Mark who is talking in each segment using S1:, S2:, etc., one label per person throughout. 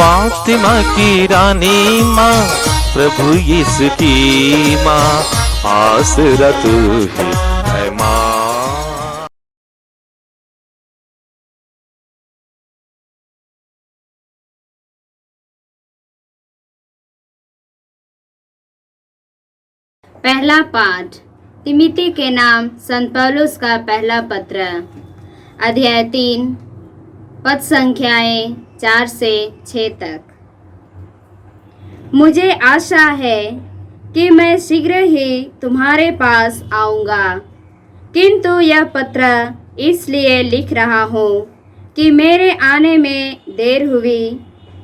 S1: फातिमा की रानी माँ, प्रभु यीशु की माँ, आसरा तू ही है माँ।
S2: पहला पाठ तिमिति के नाम संत पौलुस का पहला पत्र, अध्याय 3, पद संख्याएं 4 से 6 तक। मुझे आशा है कि मैं शीघ्र ही तुम्हारे पास आऊँगा, किंतु यह पत्र इसलिए लिख रहा हूँ कि मेरे आने में देर हुई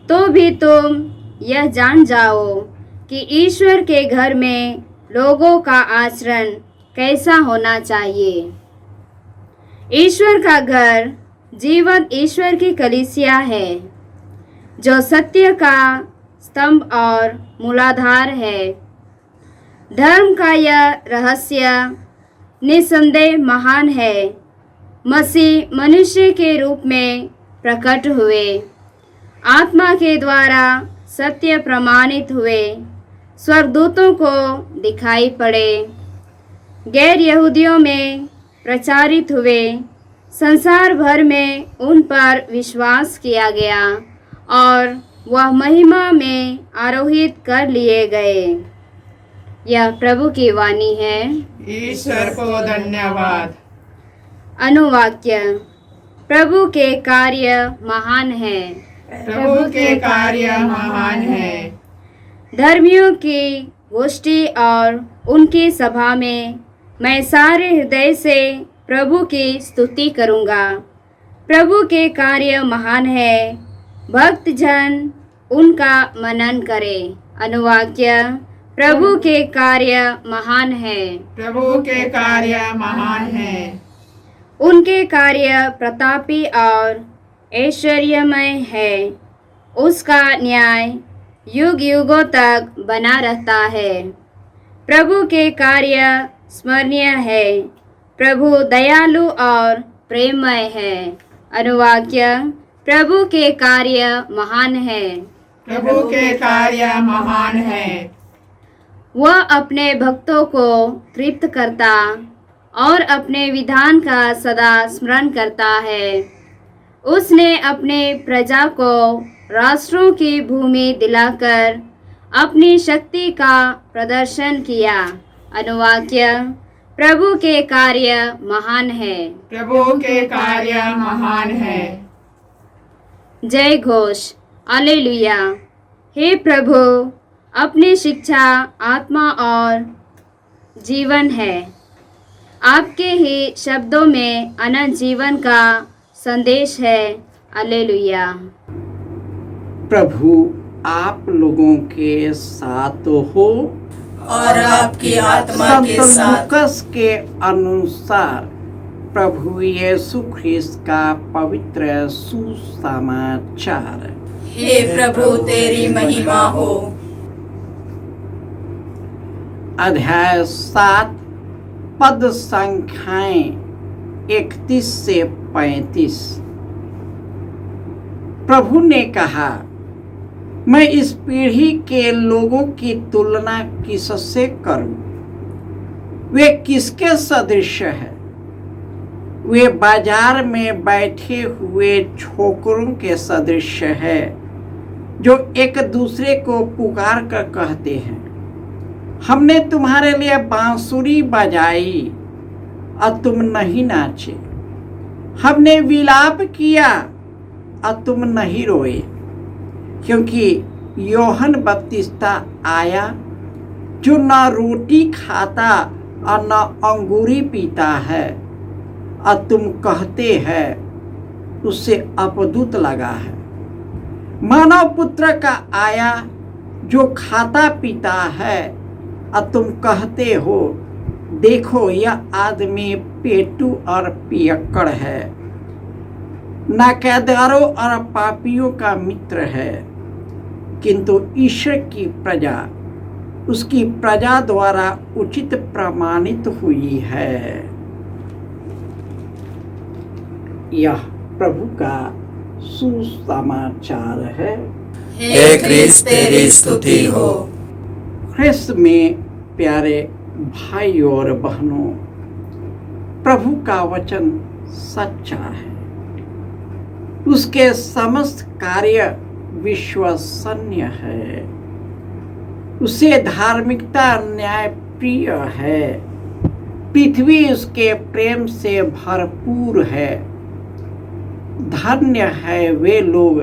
S2: तो भी तुम यह जान जाओ कि ईश्वर के घर में लोगों का आचरण कैसा होना चाहिए। ईश्वर का घर जीवंत ईश्वर की कलीसिया है, जो सत्य का स्तंभ और मूलाधार है। धर्म का यह रहस्य निसंदेह महान है। मसीह मनुष्य के रूप में प्रकट हुए, आत्मा के द्वारा सत्य प्रमाणित हुए, स्वर्गदूतों को दिखाई पड़े, गैर यहूदियों में प्रचारित हुए, संसार भर में उन पर विश्वास किया गया और वह महिमा में आरोहित कर लिए गए। यह प्रभु की वाणी है।
S3: ईश्वर को धन्यवाद।
S2: अनुवाक्य। प्रभु के कार्य महान है।
S3: प्रभु के कार्य महान है।
S2: धर्मियों की गोष्ठी और उनकी सभा में मैं सारे हृदय से प्रभु की स्तुति करूंगा। प्रभु के कार्य महान है, भक्त जन उनका मनन करें। अनुवाक्य। प्रभु के कार्य महान है।
S3: प्रभु के कार्य महान है।
S2: उनके कार्य प्रतापी और ऐश्वर्यमय है। उसका न्याय युग युगों तक बना रहता है। प्रभु के कार्य स्मरणीय है। प्रभु दयालु और प्रेममय है। अनुवाक्य। प्रभु के कार्य महान है।
S3: प्रभु के कार्य महान है।
S2: वह अपने भक्तों को तृप्त करता और अपने विधान का सदा स्मरण करता है। उसने अपने प्रजा को राष्ट्रों की भूमि दिलाकर अपनी शक्ति का प्रदर्शन किया। अनुवाक्य। प्रभु के कार्य महान है।
S3: प्रभु के कार्य महान है।
S2: जय घोष। हालेलुया। हे प्रभु, अपनी शिक्षा आत्मा और जीवन है। आपके ही शब्दों में अनंत जीवन का संदेश है। हालेलुया।
S4: प्रभु आप लोगों के साथ हो
S5: और आपकी आत्मा के
S4: संत
S5: साथ।
S4: लूकस के अनुसार प्रभु यीशु ख्रिस्त का पवित्र सुसमाचार।
S5: हे प्रभु तेरी महिमा हो।
S4: अध्याय 7 पद संख्याएं 31 से 35। प्रभु ने कहा, मैं इस पीढ़ी के लोगों की तुलना किससे करूं? वे किसके सदृश है? वे बाजार में बैठे हुए छोकरों के सदृश है, जो एक दूसरे को पुकार कर कहते हैं, हमने तुम्हारे लिए बांसुरी बजाई और तुम नहीं नाचे, हमने विलाप किया और तुम नहीं रोए। क्योंकि यूहन्ना बपतिस्मा आया, जो न रोटी खाता और न अंगूरी पीता है, और तुम कहते हैं उससे अपदूत लगा है। मानव पुत्र का आया, जो खाता पीता है, और तुम कहते हो देखो यह आदमी पेटू और पियक्कड़ है, नाकेदारों और पापियों का मित्र है। किंतु ईश्वर की प्रजा उसकी प्रजा द्वारा उचित प्रमाणित हुई है। यह प्रभु का सुसमाचार है।
S5: हे क्रिस्त तेरी स्तुति हो।
S4: ख्रिस्त में प्यारे भाइयों और बहनों, प्रभु का वचन सच्चा है, उसके समस्त कार्य विश्वसनीय है, उसे धार्मिकता न्याय प्रिय है, पृथ्वी उसके प्रेम से भरपूर है। धन्य है वे लोग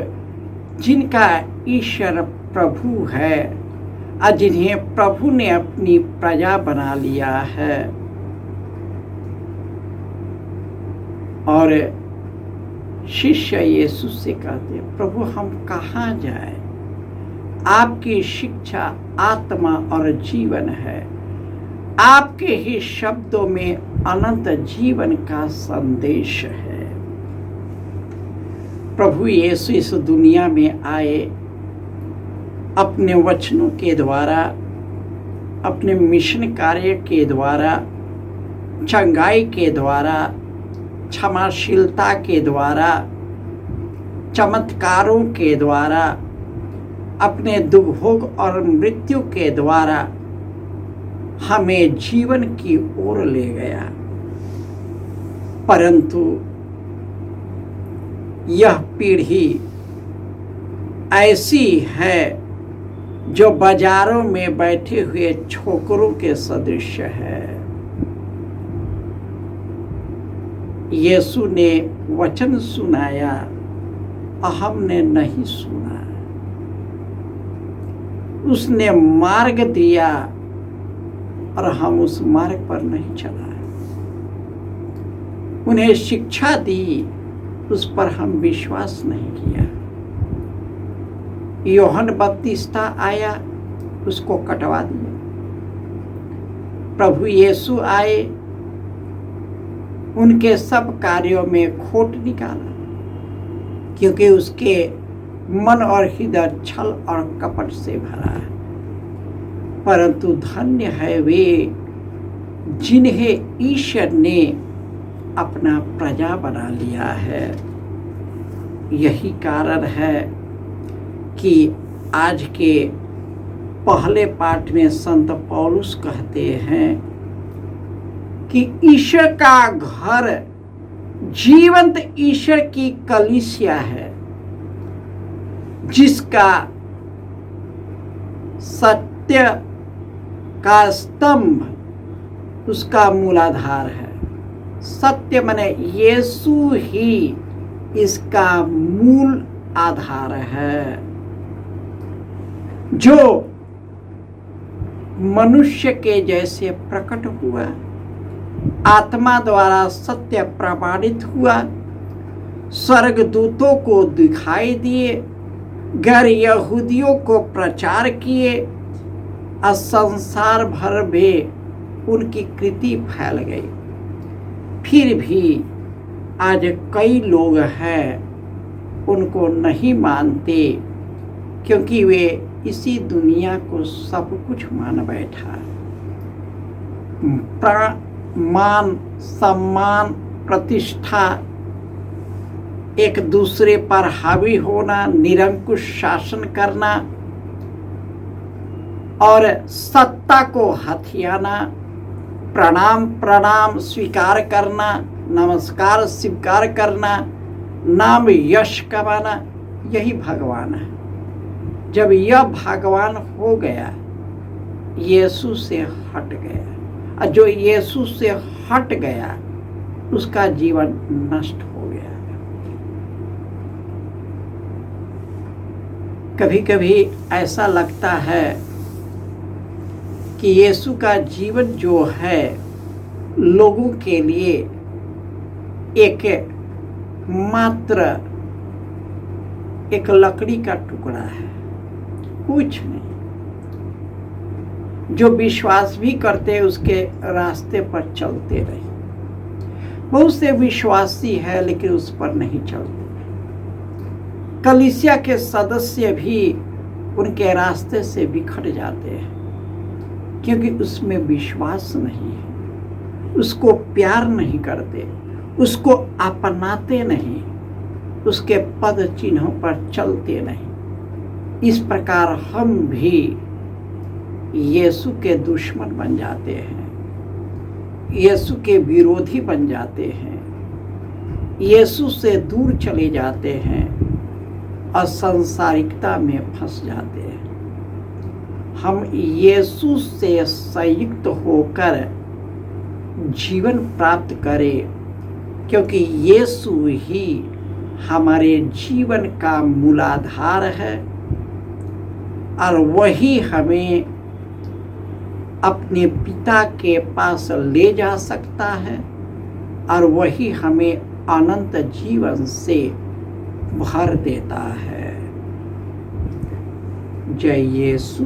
S4: जिनका ईश्वर प्रभु है और जिन्हें प्रभु ने अपनी प्रजा बना लिया है। और शिष्य यीशु से कहते, प्रभु हम कहाँ जाए? आपकी शिक्षा आत्मा और जीवन है, आपके ही शब्दों में अनंत जीवन का संदेश है। प्रभु यीशु इस दुनिया में आए, अपने वचनों के द्वारा, अपने मिशन कार्य के द्वारा, चंगाई के द्वारा, क्षमाशीलता के द्वारा, चमत्कारों के द्वारा, अपने दुख भोग और मृत्यु के द्वारा हमें जीवन की ओर ले गया। परंतु यह पीढ़ी ऐसी है जो बाजारों में बैठे हुए छोकरों के सदृश है। यीशु ने वचन सुनाया और हमने नहीं सुना। उसने मार्ग दिया और हम उस मार्ग पर नहीं चला। उन्हें शिक्षा दी, उस पर हम विश्वास नहीं किया। यूहन्ना बपतिस्ता आया, उसको कटवा दिया। प्रभु यीशु आए, उनके सब कार्यों में खोट निकाला, क्योंकि उसके मन और हृदय छल और कपट से भरा है। परंतु धन्य है वे जिन्हें ईश्वर ने अपना प्रजा बना लिया है। यही कारण है कि आज के पहले पाठ में संत पौलुस कहते हैं कि ईश्वर का घर जीवंत ईश्वर की कलीसिया है, जिसका सत्य का स्तंभ उसका मूलाधार है। सत्य माने यीशु ही इसका मूल आधार है, जो मनुष्य के जैसे प्रकट हुआ, आत्मा द्वारा सत्य प्रमाणित हुआ, स्वर्गदूतों को दिखाई दिए, गैर यहूदियों को प्रचार किए और संसार भर में उनकी कृति फैल गई। फिर भी आज कई लोग हैं उनको नहीं मानते, क्योंकि वे इसी दुनिया को सब कुछ मान बैठा। मान, सम्मान, प्रतिष्ठा, एक दूसरे पर हावी होना, निरंकुश शासन करना और सत्ता को हथियाना, प्रणाम प्रणाम स्वीकार करना, नमस्कार स्वीकार करना, नाम यश कमाना, यही भगवान है। जब यह भगवान हो गया, यीशु से हट गया, और जो यीशु से हट गया उसका जीवन नष्ट हो गया। कभी कभी ऐसा लगता है कि यीशु का जीवन जो है लोगों के लिए एक मात्र एक लकड़ी का टुकड़ा है, कुछ नहीं। जो विश्वास भी करते उसके रास्ते पर चलते रहे। बहुत से विश्वासी है लेकिन उस पर नहीं चलते। कलीसिया के सदस्य भी उनके रास्ते से बिखर जाते हैं, क्योंकि उसमें विश्वास नहीं है, उसको प्यार नहीं करते, उसको अपनाते नहीं, उसके पद चिन्हों पर चलते नहीं। इस प्रकार हम भी यीशु के दुश्मन बन जाते हैं, यीशु के विरोधी बन जाते हैं, यीशु से दूर चले जाते हैं और सांसारिकता में फंस जाते हैं। हम यीशु से संयुक्त होकर जीवन प्राप्त करें, क्योंकि यीशु ही हमारे जीवन का मूलाधार है और वही हमें अपने पिता के पास ले जा सकता है और वही हमें अनंत जीवन से भर देता है। जय यीशु।